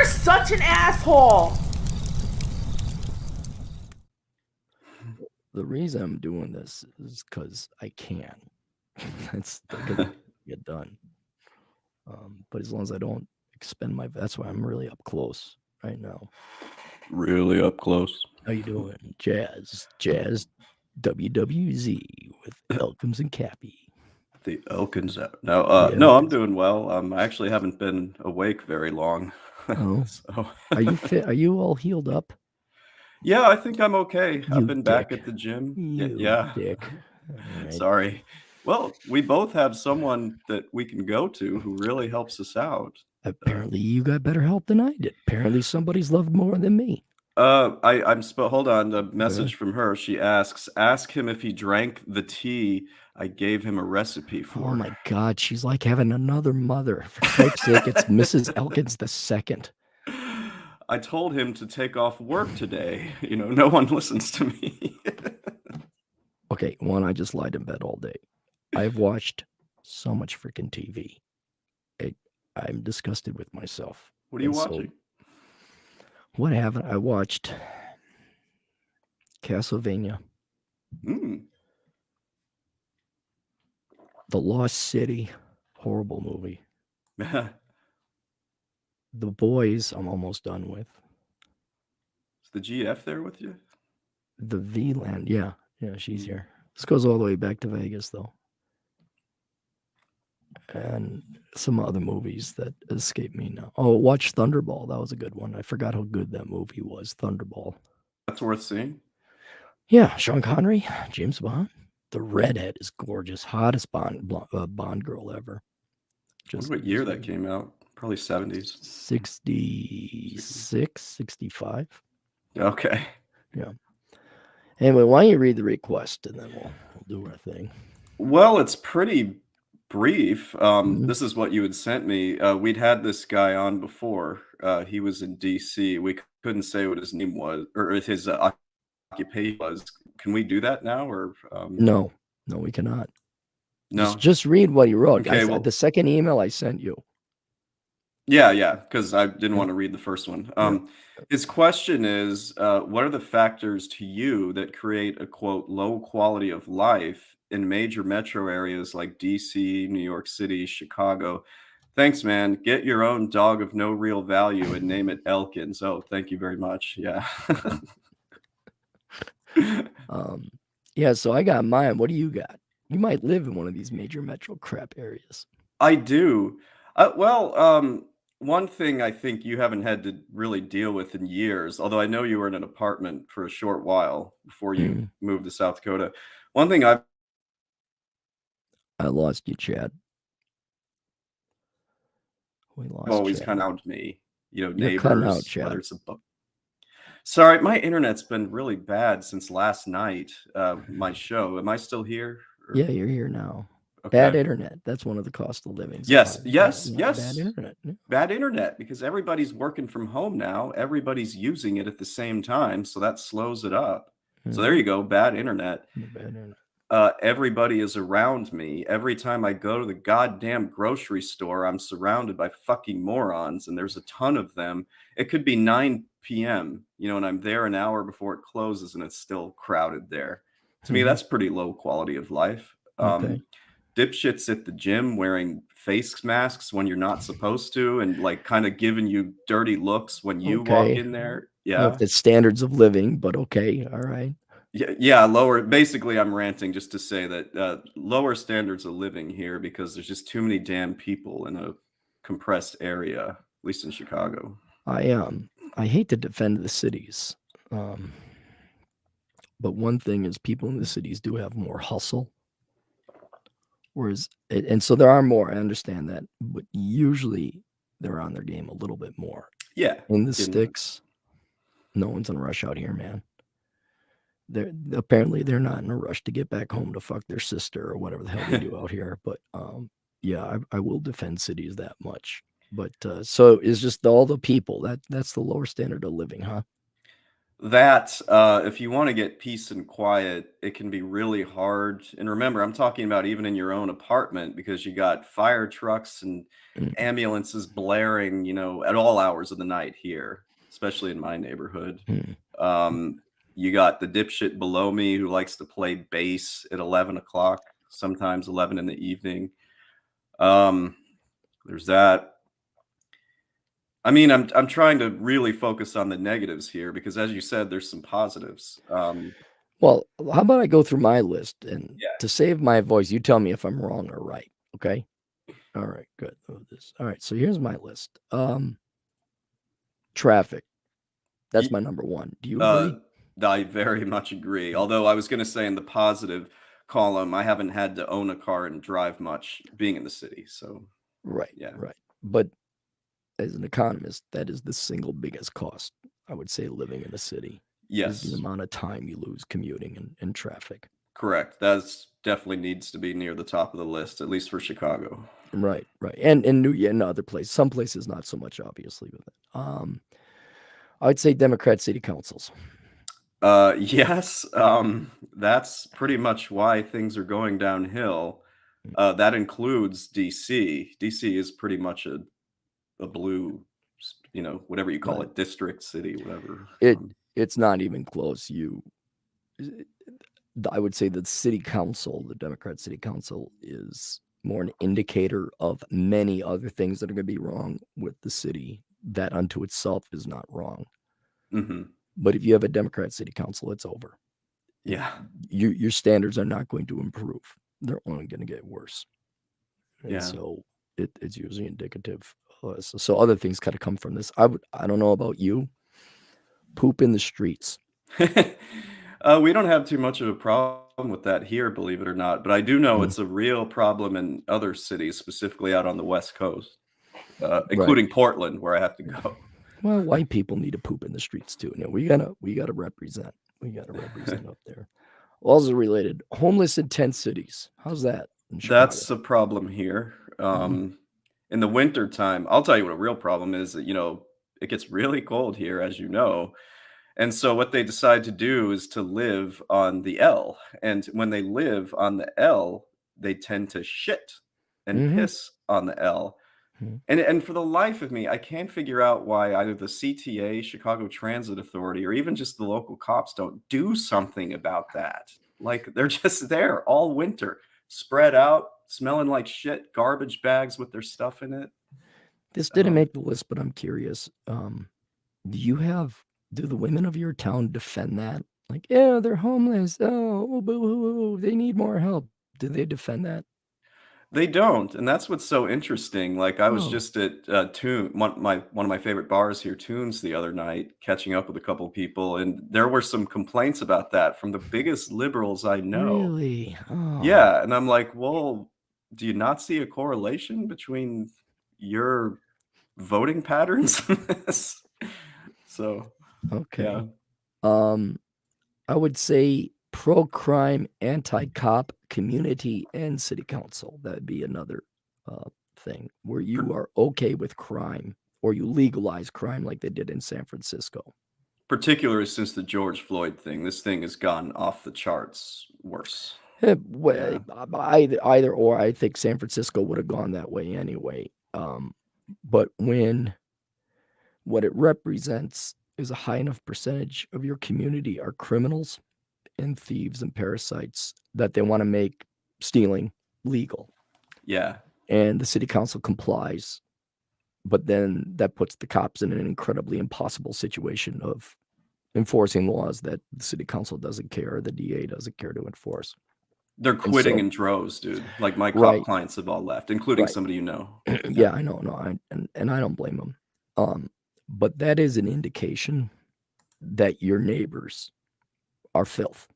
You're such an asshole. The reason I'm doing this is because I can. That's gonna get done. But as long as I don't expend that's why I'm really up close right now. Really up close. How you doing? Jazz WWZ with Elkins and Cappy. The Elkins out. No, no, I'm doing well. I actually haven't been awake very long. Oh, so are you fit? Are you all healed up? Yeah, I think I'm okay. I've been back at the gym. Yeah. Dick. Right. Sorry. Well, we both have someone that we can go to who really helps us out. Apparently, you got better help than I did. Apparently, somebody's loved more than me. Hold on. A message from her. She asks, ask him if he drank the tea I gave him a recipe for. Oh my God, she's like having another mother. For Christ's sake, it's Mrs. Elkins II. I told him to take off work today. You know, no one listens to me. Okay, one, I just lied in bed all day. I've watched so much freaking TV. I'm disgusted with myself. What are you watching? What haven't I watched? Castlevania. Mm. The Lost City. Horrible movie. The Boys, I'm almost done with. Is the GF there with you? The V-Land, yeah. Yeah, she's here. This goes all the way back to Vegas, though. And some other movies that escape me now. Oh, watch Thunderball. That was a good one. I forgot how good that movie was, Thunderball. That's worth seeing? Yeah, Sean Connery, James Bond. The redhead is gorgeous. Hottest Bond girl ever. Just what year that came out? Probably 70s. 66, 65. Okay. Yeah. Anyway, why don't you read the request and then we'll do our thing. Well, it's pretty brief. This is what you had sent me. We'd had this guy on before. He was in DC. We couldn't say what his name was or his occupation was. Can we do that now? Or No, we cannot. No, just read what he wrote. Okay, the second email I sent you. Yeah, because I didn't want to read the first one. His question is, what are the factors to you that create a, quote, low quality of life in major metro areas like DC, New York City, Chicago? Thanks, man. Get your own dog of no real value and name it Elkins. Oh, thank you very much. Yeah. Yeah, so I got mine. What do you got? You might live in one of these major metro crap areas. I do. One thing I think you haven't had to really deal with in years, although I know you were in an apartment for a short while before you moved to South Dakota. One thing I lost you, Chad. We lost always Chad. kind of out me, you know, You're neighbors, out, Chad. whether it's a Sorry, my internet's been really bad since last night, my show. Am I still here? Or... Yeah, you're here now. Okay. Bad internet. That's one of the cost of living. Yes. Bad internet. Yeah. Bad internet, because everybody's working from home now. Everybody's using it at the same time, so that slows it up. So there you go, bad internet. Bad internet. Everybody is around me. Every time I go to the goddamn grocery store, I'm surrounded by fucking morons, and there's a ton of them. It could be 9 p.m., you know, and I'm there an hour before it closes, and it's still crowded there. To me, that's pretty low quality of life. Okay. Dipshits at the gym wearing face masks when you're not supposed to, and like kind of giving you dirty looks when you walk in there. Yeah, the standards of living, but okay, all right. Yeah, lower. Basically, I'm ranting just to say that lower standards of living here because there's just too many damn people in a compressed area, at least in Chicago. I hate to defend the cities, but one thing is people in the cities do have more hustle. Whereas, and so there are more, I understand that, but usually they're on their game a little bit more. Yeah. In the sticks, no one's in a rush out here, man. Apparently they're not in a rush to get back home to fuck their sister or whatever the hell they do out here. But yeah, I will defend cities that much. But so it's just all the people that's the lower standard of living, huh? That, if you wanna get peace and quiet, it can be really hard, and remember, I'm talking about even in your own apartment because you got fire trucks and Mm, ambulances blaring, at all hours of the night here, especially in my neighborhood. mm. Um, you got the dipshit below me who likes to play bass at 11 o'clock, sometimes 11 in the evening. Um, there's that. I mean, I'm trying to really focus on the negatives here because as you said, there's some positives. Well, how about I go through my list, and Yeah. to save my voice, you tell me if I'm wrong or right, okay? All right, good. All right, so here's my list. Traffic, that's Ye my number 1. Do you uh, agree? I very much agree. Although I was gonna say in the positive column, I haven't had to own a car and drive much being in the city, so Right, yeah. right. But as an economist, that is the single biggest cost, I would say, living in a city, is the Yes, amount of time you lose commuting and traffic. correct. That's definitely needs to be near the top of the list, at least for Chicago. Right, right. And New yeah, and other places. Some places not so much, obviously, with it. I'd say Democrat city councils. Yes, that's pretty much why things are going downhill. Mm, That includes DC. DC is pretty much a blue, whatever you call right. it, district, city, whatever. It it's not even close. I would say that the city council, the Democrat city council, is more an indicator of many other things that are going to be wrong with the city. That unto itself is not wrong. Mhm. But if you have a Democrat city council, it's over. Yeah. Your standards are not going to improve. They're only going to get worse. And Yeah. so it's usually indicative. So other things kind of come from this. I don't know about you. Poop in the streets. We don't have too much of a problem with that here, believe it or not, but I do know Mm, it's a real problem in other cities, specifically out on the West Coast, right. including Portland, where I have to go. Well, white people need to poop in the streets too. No, we gotta represent. We gotta represent up there. Also related, homeless in tent cities. How's that in Chicago? That's a problem here. Mhm. In the winter time, I'll tell you what a real problem is that, it gets really cold here, as you know. And so what they decide to do is to live on the L. And when they live on the L, they tend to shit and Mhm. piss on the L. Mhm. And for the life of me, I can't figure out why either the CTA, Chicago Transit Authority, or even just the local cops don't do something about that. Like they're just there all winter, spread out, smelling like shit, garbage bags with their stuff in it. This didn't Um, make the list, but I'm curious. Do you have do the women of your town defend that? Like, yeah, they're homeless. Oh, boo, boo, boo, they need more help. Do they defend that? they don't, and that's what's so interesting. Like I was Oh, just at one of my favorite bars here, Tunes, the other night, catching up with a couple people, and there were some complaints about that from the biggest liberals I know. really? Oh, Yeah, and I'm like, "Well, do you not see a correlation between your voting patterns and this?" So, yeah. okay. Um, I would say pro-crime, anti-cop community and city council. That'd be another thing where Par you are okay with crime or you legalize crime like they did in San Francisco. particularly since the George Floyd thing, this thing has gone off the charts worse. Yeah. Either or, I think San Francisco would have gone that way anyway. But when what it represents is a high enough percentage of your community are criminals and thieves and parasites that they want to make stealing legal, Yeah. and the city council complies, but then that puts the cops in an incredibly impossible situation of enforcing laws that the city council doesn't care or the DA doesn't care to enforce. They're And quitting so in droves, dude. Like, my cop right, clients have all left, including right. somebody you know. Yeah. Yeah, I know, no, and I don't blame them. But that is an indication that your neighbors are filth.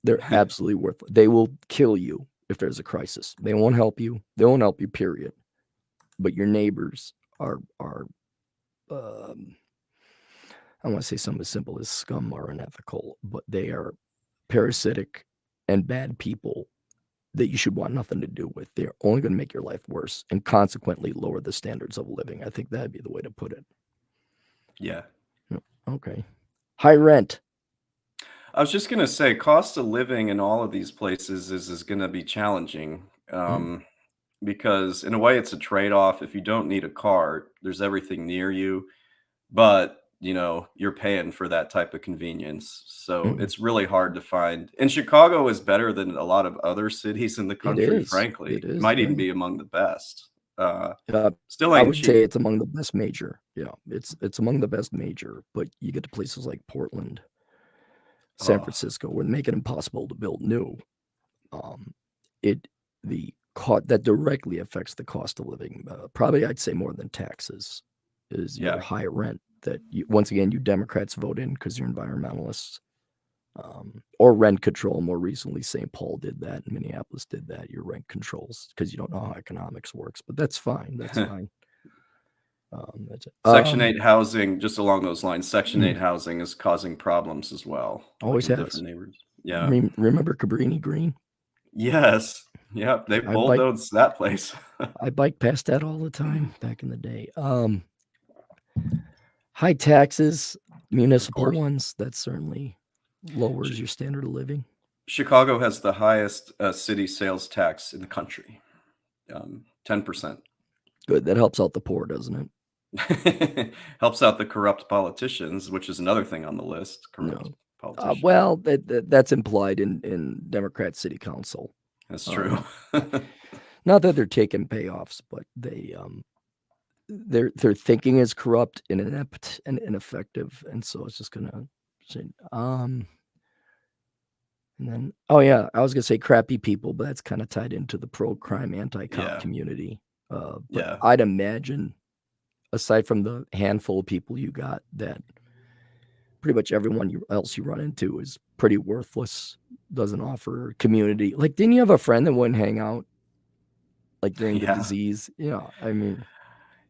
They're absolutely worthless. They will kill you if there's a crisis. They won't help you. They won't help you, period. But your neighbors are um, I want to say something as simple as scum or unethical, but they are parasitic and bad people that you should want nothing to do with. They're only going to make your life worse and consequently lower the standards of living. I think that'd be the way to put it. Yeah. Okay. High rent. I was just gonna say, cost of living in all of these places is gonna be challenging, Mm, because in a way it's a trade-off. If you don't need a car, there's everything near you, but, you're paying for that type of convenience. So mm. it's really hard to find. And Chicago is better than a lot of other cities in the It country, is. frankly. It It is. might even Yeah. be among the best. Uh, Uh, Still I ain't would say cheap. it's among the best major. Yeah, it's among the best major. But you get to places like Portland, San Oh, Francisco, where they make it impossible to build new. Um, it the that directly affects the cost of living. Probably, I'd say more than taxes is your yeah. high rent that once again you Democrats vote in because you're environmentalists. Or rent control. More recently, St. Paul did that, and Minneapolis did that. Your rent controls because you don't know how economics works, but that's fine. That's fine. That's it. Section 8 housing, just along those lines, Section 8 Mm, housing is causing problems as well, like always in has. different neighborhoods. Yeah. Remember Cabrini Green? Yes. Yep, they I bike bulldozed that place. I bike past that all the time back in the day. High taxes, Of municipal course. ones, that certainly lowers Chi your standard of living. Chicago has the highest, city sales tax in the country, 10%. Good. That helps out the poor, doesn't it? Helps out the corrupt politicians, which is another thing on the list, corrupt No. politicians. Well, that's implied in Democrat city council. That's true. Um, Not that they're taking payoffs, but their thinking is corrupt and inept and ineffective, and so it's just gonna say, and then oh yeah, I was gonna say crappy people, but that's kind of tied into the pro-crime, anti-cop Yeah, community. But yeah. I'd imagine, aside from the handful of people you got, that pretty much everyone else you run into is pretty worthless. Doesn't offer community. Like, didn't you have a friend that wouldn't hang out like during the Yeah. disease? Yeah, I mean,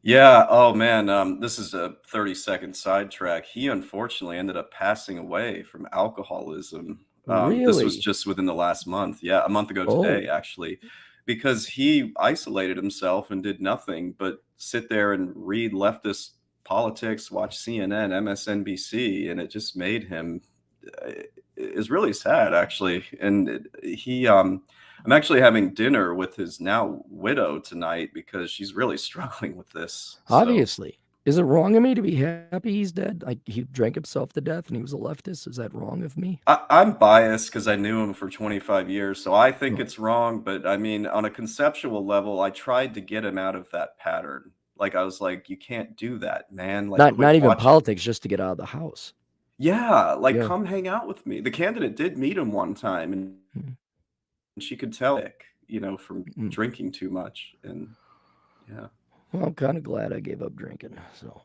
Yeah, oh man, this is a 30-second sidetrack. He unfortunately ended up passing away from alcoholism. This was really? just within the last month. Yeah, a month ago Oh, today, actually, because he isolated himself and did nothing but sit there and read leftist politics, watch CNN, MSNBC, and it just made him uh, is really sad, actually. And I'm actually having dinner with his now widow tonight because she's really struggling with this. So obviously. Is it wrong of me to be happy he's dead? Like he drank himself to death and he was a leftist. Is that wrong of me? I'm biased because I knew him for 25 years. So I think No, it's wrong. But I mean, on a conceptual level, I tried to get him out of that pattern. Like, I was like, you can't do that, man. Like, not quit even watching. politics, just to get out of the house. Yeah, like, Yeah. come hang out with me. The candidate did meet him one time, and Mm, she could tell, from mm. drinking too much. And yeah. Well, I'm kind of glad I gave up drinking. So,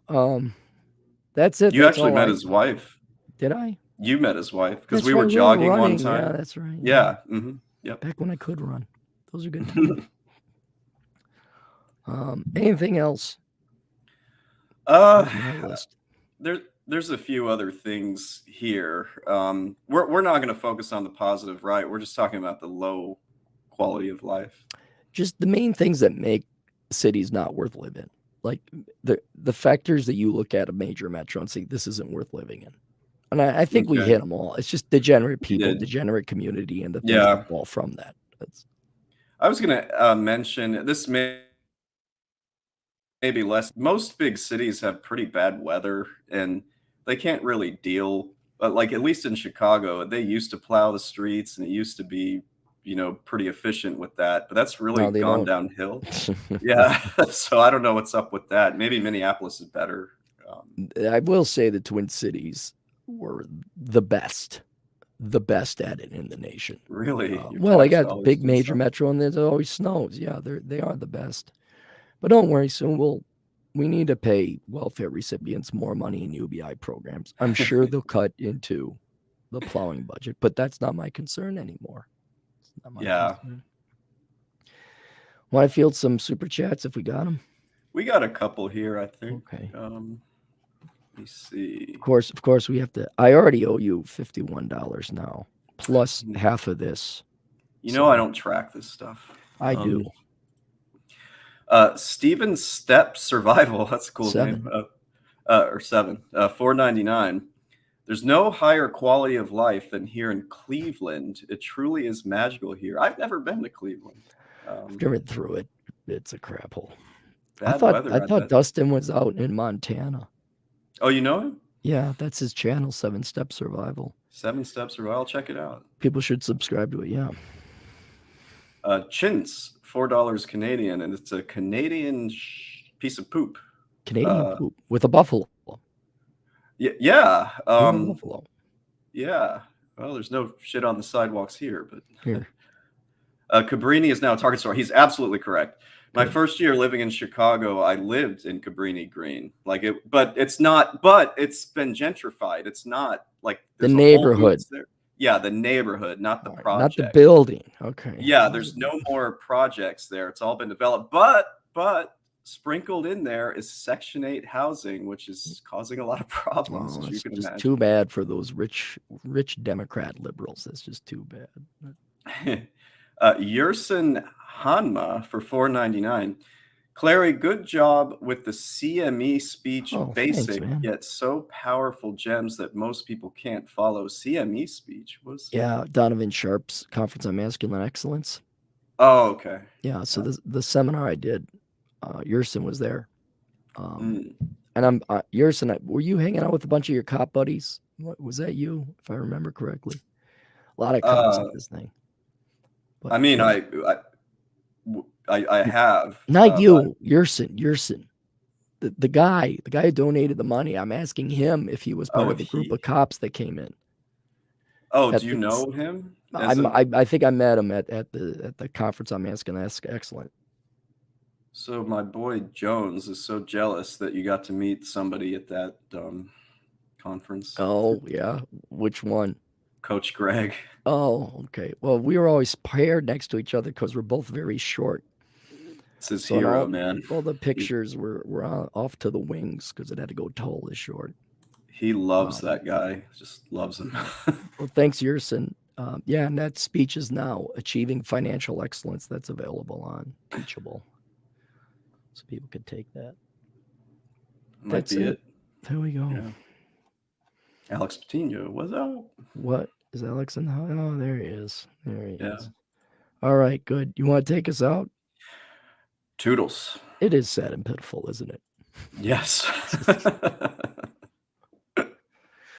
that's it. You That's actually all met I his wife. did. I. You met his wife because That's we were right. We were jogging one running. Yeah, time. that's right. Yeah. Yeah, mhm, yep. Back when I could run. Those are good times. Anything else Uh, on my list? there's a few other things here. We're not gonna focus on the positive, right? We're just talking about the low quality of life. Just the main things that make cities not worth living. Like the factors that you look at a major metro and say this isn't worth living in. And I think we Okay, hit them all. It's just degenerate you people, did. degenerate community, and the things that Yeah. fall from that. That's I was gonna, mention this maybe less. Most big cities have pretty bad weather, and they can't really deal. But like at least in Chicago, they used to plow the streets, and it used to be, pretty efficient with that. But that's really no, they gone don't. downhill. Yeah, so I don't know what's up with that. Maybe Minneapolis is better. I will say the Twin Cities were the best at it in the nation. Really, your Well, they tax got the dollars big doing major something. metro, and there's always snows. Yeah, they are the best. But don't worry, soon we need to pay welfare recipients more money in UBI programs. I'm sure they'll cut into the plowing budget, but that's not my concern anymore. It's not my Yeah, concern. Want to field some super chats if we got them? we got a couple here, I think. Okay. Let me see. Of course, we have to. I already owe you $51 now, plus half of this. I So don't track this stuff. I do. Steven Step Survival. That's a cool name. 7. Or 7. 4.99. There's no higher quality of life than here in Cleveland. It truly is magical here. I've never been to Cleveland. Driven through it. It's a crap hole. Bad weather, I I thought bet. Dustin was out in Montana. Oh, you know him? Yeah, that's his channel, 7-Step Survival. 7 Steps or I'll check it out. People should subscribe to it. Yeah. Chintz, $4 Canadian, and it's a Canadian piece of poop. Canadian poop with a buffalo. Yeah. Yeah, buffalo. Yeah. Well, there's no shit on the sidewalks here, but Here. Cabrini is now a Target store. He's absolutely correct. My Good. first year living in Chicago, I lived in Cabrini Green. But it's been gentrified. It's not like The there's a Whole neighborhood. Foods there. Yeah, the neighborhood, not the All right, project. not the building. Okay. Yeah, there's no more projects there. It's all been developed. But sprinkled in there is Section 8 housing, which is causing a lot of problems, as you It's can just imagine. too bad for those rich Democrat liberals. That's just too bad. Yerson Hanma for $4.99. Clary, good job with the CME speech. Oh, Basic, thanks, man. yet so powerful gems that most people can't follow. CME speech was. Yeah, Donovan Sharp's Conference on Masculine Excellence. Oh, okay. Yeah, so the seminar I did, Yerson was there. Mm. And Yerson, were you hanging out with a bunch of your cop buddies? What, was that you, if I remember correctly? A lot of cops at this thing. But, I mean, yeah. I have. Not you, Yerson. The guy who donated the money. I'm asking him if he was part of the group of cops that came in. Oh, do you know him? I think I met him at the Conference on Masculine Excellence. So my boy Jones is so jealous that you got to meet somebody at that conference. Oh yeah, which one? Coach Greg. Oh, okay. Well, we were always paired next to each other because we're both very short. It's his hero, man. All the pictures were off to the wings because it had to go tall as short. He loves that guy. Just loves him. Well, thanks, Yerson. Yeah, and that speech is now Achieving Financial Excellence. That's available on Teachable, so people could take that. Might be it. There we go. Yeah. Alex Patino, what's up? What is Alex in the house? Oh, there he is. There he is. All right, good. You want to take us out? Toodles. It is sad and pitiful, isn't it? Yes.